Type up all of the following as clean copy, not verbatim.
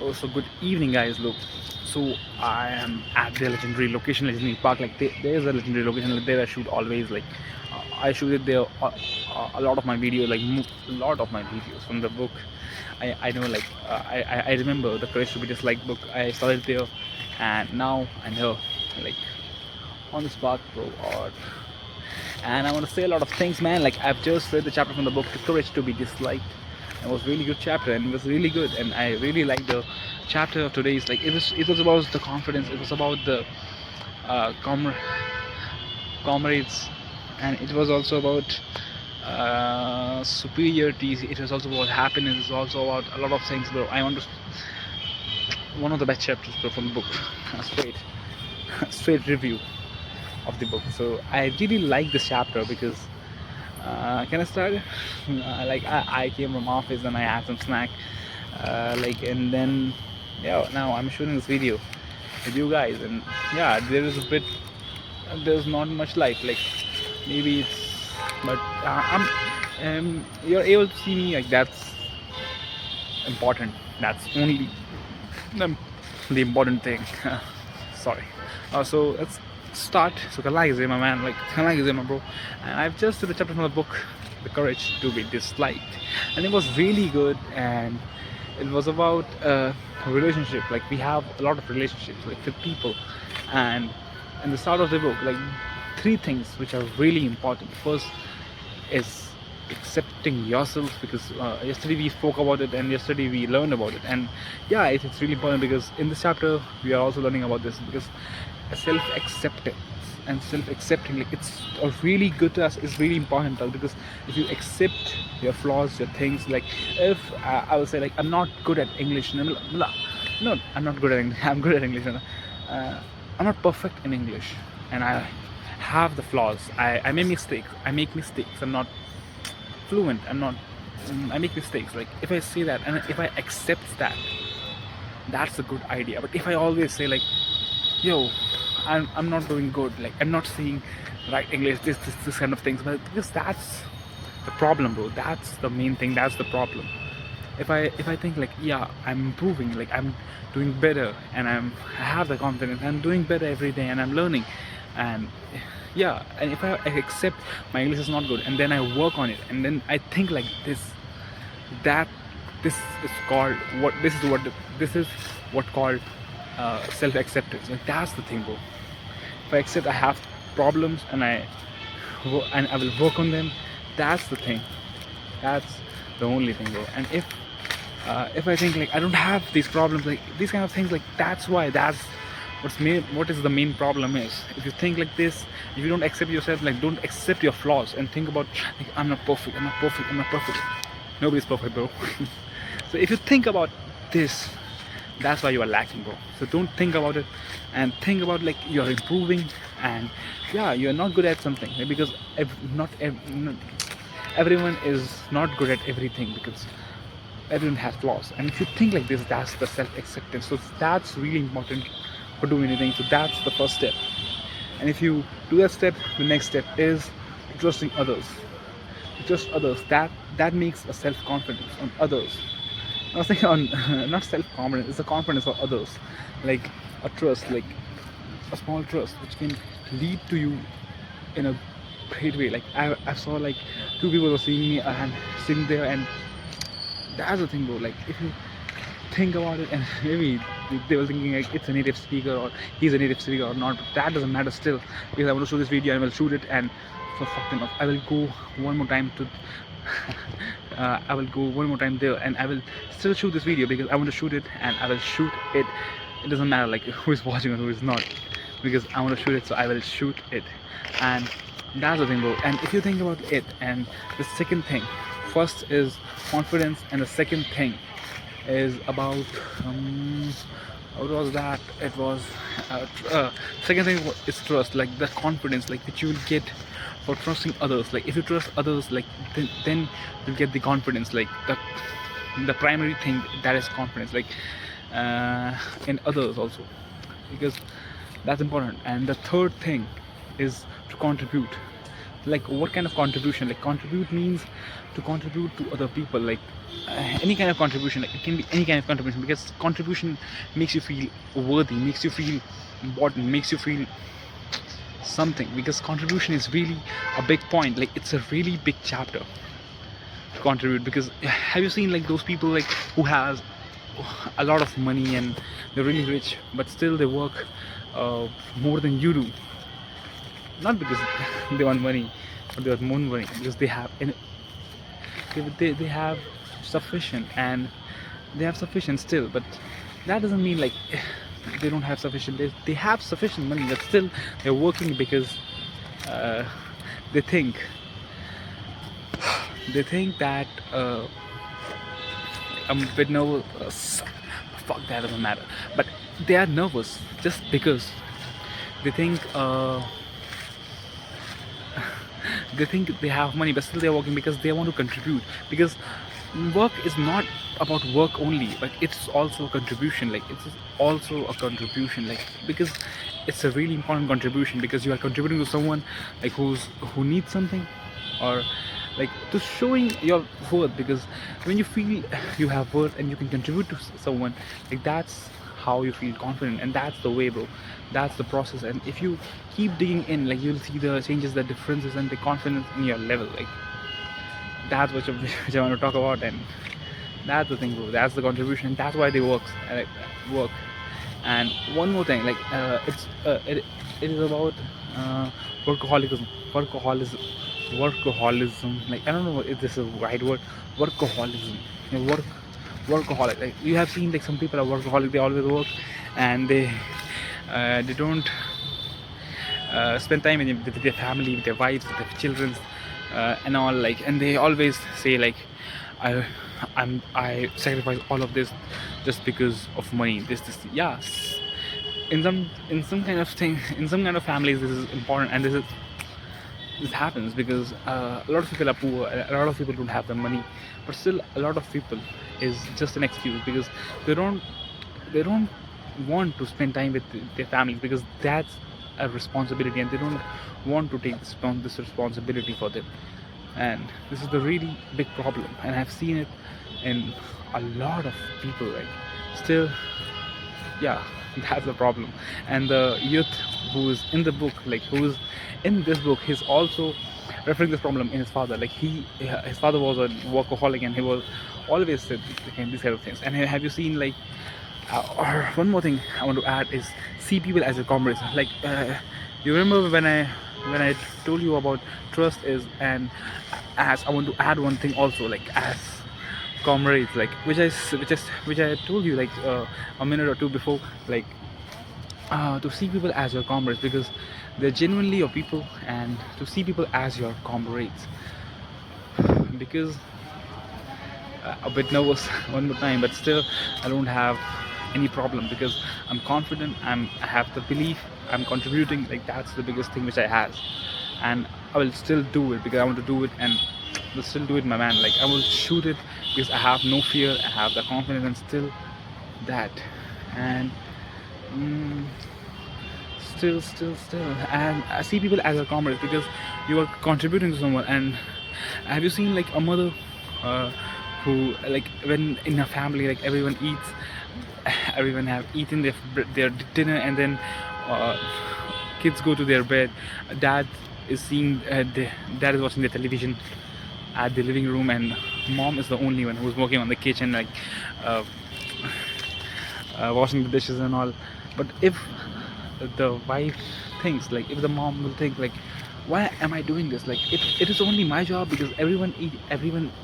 Oh, so good evening, guys. Look, so I am at the legendary location, legendary park. Like there's a legendary location like there. I shoot always. Like I shoot it there. A lot of my videos, like a lot of my videos from the book. I know like I remember the Courage to Be Disliked book. I started there, and now I know like on this park, bro. And I want to say a lot of things, man. Like I've just read the chapter from the book, The Courage to Be Disliked. It was really good chapter, and it was really good, and I really liked the chapter of today's. Like it was about the confidence. It was about the uh, com- comrades, and it was also about superiority. It was also about happiness. It's also about a lot of things, bro. I want to one of the best chapters, bro, from the book. Straight, straight review of the book. So I really like this chapter because can I start? Like I came from office and I had some snack, and then yeah, now I'm shooting this video with you guys, and yeah, there is a bit, there's not much light, like maybe it's, but you're able to see me, like that's important. That's only the, the important thing. Sorry. So let's start. So Kalai my man, like Kalai my bro. And I've just read the chapter from the book, The Courage to Be Disliked, and it was really good. And it was about a relationship. Like we have a lot of relationships, like with people. And in the start of the book, like three things which are really important. First is accepting yourself, because yesterday we spoke about it and yesterday we learned about it, and yeah, it's really important because in this chapter we are also learning about this, because self-acceptance and self-accepting, like it's a really good to us, is really important to us, because if you accept your flaws, your things, like if I will say, like I'm not good at English, no, I'm not good at English. I'm good at English, I'm not perfect in English, and I have the flaws. I make mistakes. I'm not fluent. I make mistakes. Like if I say that and if I accept that, that's a good idea. But if I always say like, yo, I'm not doing good, like I'm not saying right English, this kind of things, but because that's the problem, bro. That's the main thing. That's the problem. If I think like, yeah, I'm improving, like I'm doing better, and I have the confidence, I'm doing better every day, and I'm learning, and yeah, and if I accept my English is not good, and then I work on it, and then I think like that this is called what this is what called self-acceptance. Like that's the thing, bro. If I accept I have problems, and I will work on them, that's the thing. That's the only thing, bro. And if I think like I don't have these problems, like these kind of things, like that's what is the main problem is. If you think like this, if you don't accept yourself, like don't accept your flaws and think about like I'm not perfect, I'm not perfect. Nobody's perfect, bro. So if you think about this, that's why you are lacking, bro. So don't think about it, and think about like you're improving, and yeah, you're not good at something, like, because not everyone is not good at everything, because everyone has flaws. And if you think like this, that's the self-acceptance. So that's really important for doing anything. So that's the first step. And if you do that step, the next step is trusting others. To trust others, that makes a self-confidence on others. Nothing on not self-confidence, it's a confidence for others. Like a trust, like a small trust which can lead to you in a great way. Like I saw like two people were seeing me and sitting there, and that's the thing, bro. Like if you think about it, and maybe they were thinking like it's a native speaker or he's a native speaker or not, but that doesn't matter still, because I want to show this video and I will shoot it. And for fucking off, I will go one more time to I will go one more time there, and I will still shoot this video because I want to shoot it, and I will shoot it. It doesn't matter like who is watching or who is not, because I want to shoot it, so I will shoot it. And that's the thing, bro. And if you think about it, and the second thing, first is confidence, and the second thing is about what was that? It was second thing is trust, like the confidence, like which you will get for trusting others. Like if you trust others, like then you'll get the confidence, like the primary thing, that is confidence, like in others also, because that's important. And the third thing is to contribute. Like what kind of contribution? Like contribute means to contribute to other people, like any kind of contribution. Like it can be any kind of contribution, because contribution makes you feel worthy, makes you feel important, makes you feel something, because contribution is really a big point. Like it's a really big chapter to contribute. Because have you seen like those people like who has a lot of money and they're really rich, but still they work more than you do, not because they want money, but they want more money, because they have they have sufficient, and they have sufficient still. But that doesn't mean like they don't have sufficient. They have sufficient money, but still they're working because uh, they think that I'm a bit nervous. Fuck, that doesn't matter. But they are nervous just because they think they have money, but still they're working because they want to contribute. Because work is not about work only, but it's also a contribution. Like it's also a contribution, like because it's a really important contribution, because you are contributing to someone like who needs something, or like to showing your worth. Because when you feel you have worth and you can contribute to someone, like that's how you feel confident. And that's the way, bro. That's the process. And if you keep digging in, like you'll see the changes, the differences, and the confidence in your level. Like that's which I want to talk about. And that's the thing, bro. That's the contribution, and that's why they work. And one more thing, like it is about workaholism. Like I don't know if this is the right word. Workaholism. You know, workaholic. Like you have seen, like some people are workaholic. They always work, and they don't spend time with their family, with their wives, with their children, and all. Like, and they always say like, I sacrifice all of this just because of money. This. Yeah. In some kind of thing, in some kind of families, this is important, and this happens because a lot of people are poor, a lot of people don't have the money, but still a lot of people is just an excuse, because they don't want to spend time with their families, because that's a responsibility, and they don't want to take this responsibility for them. And this is the really big problem, and I've seen it in a lot of people. Like still, yeah, that's the problem. And the youth who's in the book, like who's in this book, he's also referring this problem in his father. Like his father was a workaholic, and he was always said these kind of things. And have you seen like or one more thing I want to add is see people as your comrades. Like you remember when I told you about trust is, and as I want to add one thing also, like as comrades, like which I told you like a minute or two before, like to see people as your comrades, because they're genuinely your people, and to see people as your comrades. Because a bit nervous one more time, but still I don't have any problem, because I'm confident, I have the belief, I'm contributing. Like that's the biggest thing which I have, and I will still do it because I want to do it, and will still do it, my man. Like I will shoot it because I have no fear, I have the confidence, and still that. And still, and I see people as a comrade, because you are contributing to someone. And have you seen like a mother who, like when in a family, like everyone eats, everyone have eaten their dinner, and then kids go to their bed, dad is seeing dad is watching the television at the living room, and mom is the only one who's working on the kitchen, like uh, washing the dishes and all. But if the wife thinks, like if the mom will think like, why am I doing this? Like it is only my job, because everyone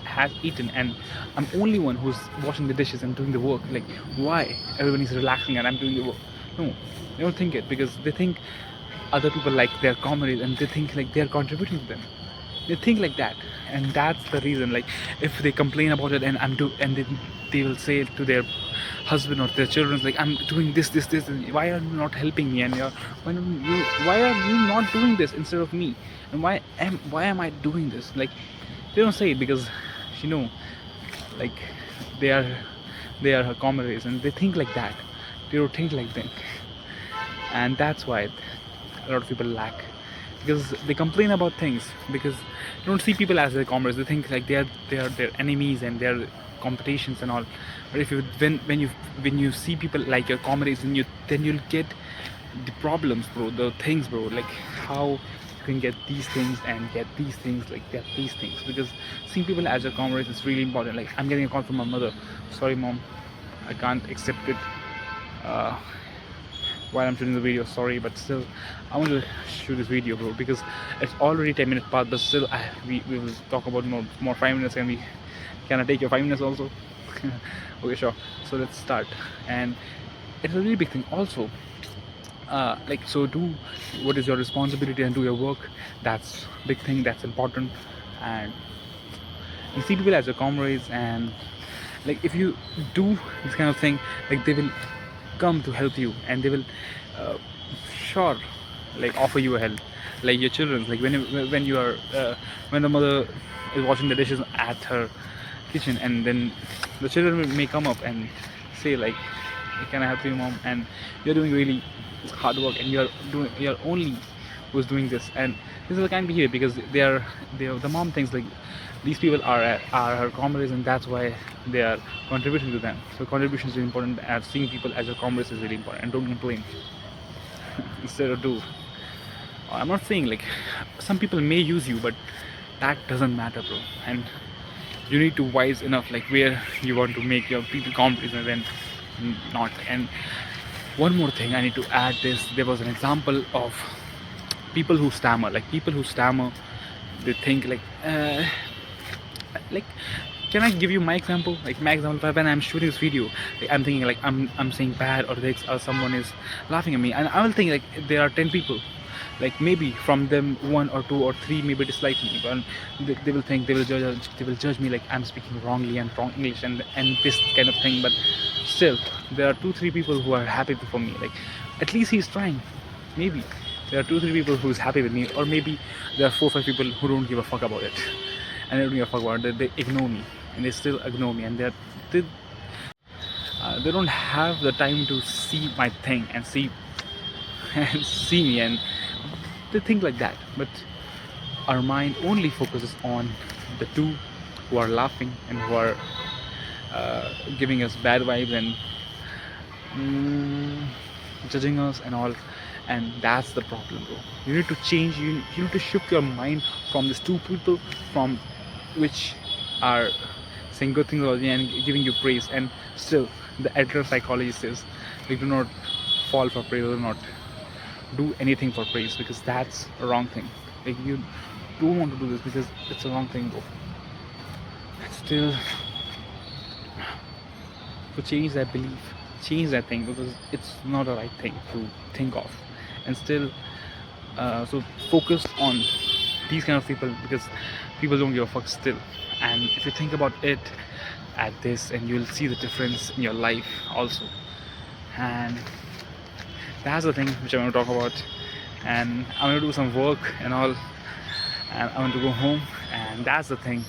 has eaten, and I'm only one who's washing the dishes and doing the work. Like why everyone is relaxing and I'm doing the work? No, they don't think it, because they think other people like their comrades, and they think like they're contributing to them. They think like that, and that's the reason. Like if they complain about it, and they will say to their husband or their children, like I'm doing this, and why are you not helping me? And why are you not doing this instead of me? And why am I doing this? Like they don't say it, because you know, like they are her comrades, and they think like that. They don't think like them, and that's why a lot of people lack because they complain about things because they don't see people as their comrades. They think like they are their enemies and they're competitions and all. But if you when you see people like your comrades, then you'll get the problems, bro, the things, bro, like how you can get these things and get these things, like get these things, because seeing people as your comrades is really important. Like I'm getting a call from my mother. Sorry mom, I can't accept it uh, while I'm shooting the video, sorry, but still I want to shoot this video, bro, because it's already 10 minutes past, but still we will talk about more 5 minutes. Can I take your 5 minutes also? Okay, sure. So let's start. And it's a really big thing also. Like, so do what is your responsibility and do your work. That's big thing, that's important. And you see people as your comrades, and like if you do this kind of thing, like they will come to help you, and they will uh, sure like offer you a help, like your children, like when you are when the mother is washing the dishes at her kitchen, and then the children may come up and say like, can I help you mom, and you're doing really hard work, and you're only who's doing this. And this is the kind of behavior because the mom thinks like these people are her comrades, and that's why they are contributing to them. So contribution is really important, and seeing people as your comrades is really important. And don't complain instead of do. I'm not saying like some people may use you, but that doesn't matter, bro. And you need to wise enough like where you want to make your people comrades and then not. And one more thing I need to add is there was an example of people who stammer. Like people who stammer, they think like can I give you my example? Like my example, when I'm shooting this video, like, I'm thinking like I'm saying bad or this, or someone is laughing at me, and I will think like there are 10 people, like maybe from them 1 or 2 or 3 maybe dislike me, but they will think, they will judge me like I'm speaking wrongly and wrong English and this kind of thing. But still there are 2-3 people who are happy for me, like at least he's trying. Maybe there are 2-3 people who's happy with me, or maybe there are 4-5 people who don't give a fuck about it, and they don't give a fuck about it. They ignore me, and they still ignore me, and they don't have the time to see my thing and see and see me, and they think like that. But our mind only focuses on the 2 who are laughing and who are giving us bad vibes and judging us and all. And that's the problem, bro. You need to change. You need to shift your mind from these 2 people from which are saying good things about you and giving you praise. And still the Adler psychology says like do not fall for praise, or do not do anything for praise, because that's a wrong thing. Like you don't want to do this because it's a wrong thing, bro. Still, to change that belief, change that thing, because it's not a right thing to think of. And still so focus on these kind of people, because people don't give a fuck still. And if you think about it at this, and you'll see the difference in your life also. And that's the thing which I want to talk about. And I'm going to do some work and all, and I want to go home. And that's the thing,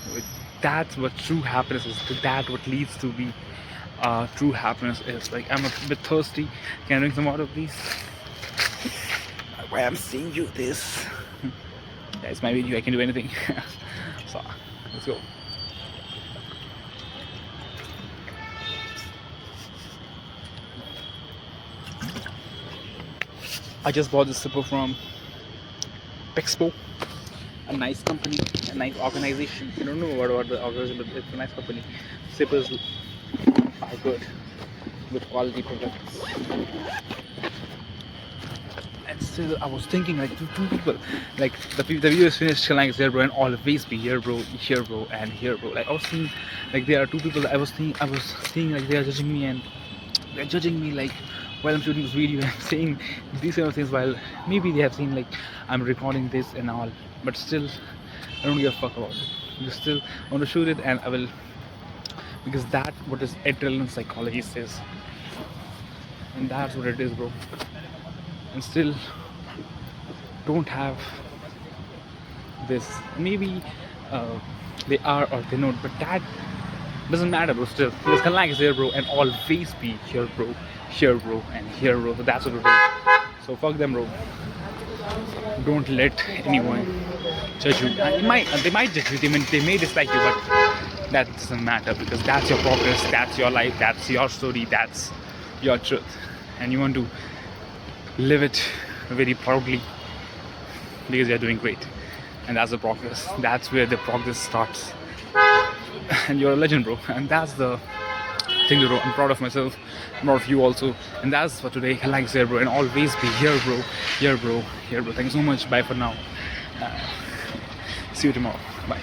that's what true happiness is. That's what leads to be true happiness is. Like I'm a bit thirsty. Can I drink some water please? Why I'm seeing you this. Yeah, it's my video, I can do anything. So let's go. I just bought this zipper from Pexpo, a nice company, a nice organization. I don't know what about the organization, but it's a nice company. Zippers are good quality products. And still, I was thinking like 2 people, like the video is finished, like there, bro, and always be here, bro, and here, bro. Like I was seeing, like there are 2 people. I was seeing like they are judging me, and they're judging me like while I'm shooting this video. I'm saying these kind of things while maybe they have seen like I'm recording this and all, but still I don't give a fuck about it. Just still want to shoot it, and I will, because that's what is adrenaline psychology says, and that's what it is, bro. And still don't have this. Maybe they are or they not, but that doesn't matter, bro. Still, because Khalnak is here, bro, and always be here, bro, and here, bro. So that's what it is. So fuck them, bro. Don't let anyone judge you. They might judge you, they may dislike you, but that doesn't matter, because that's your progress, that's your life, that's your story, that's your truth, and you want to live it very proudly, because you're doing great, and that's the progress. That's where the progress starts, and you're a legend, bro. And that's the thing, bro. I'm proud of myself. I'm proud of you also. And that's for today. Like there, bro, and always be here, bro. Here, bro. Here, bro. Thank you so much. Bye for now. See you tomorrow. Bye.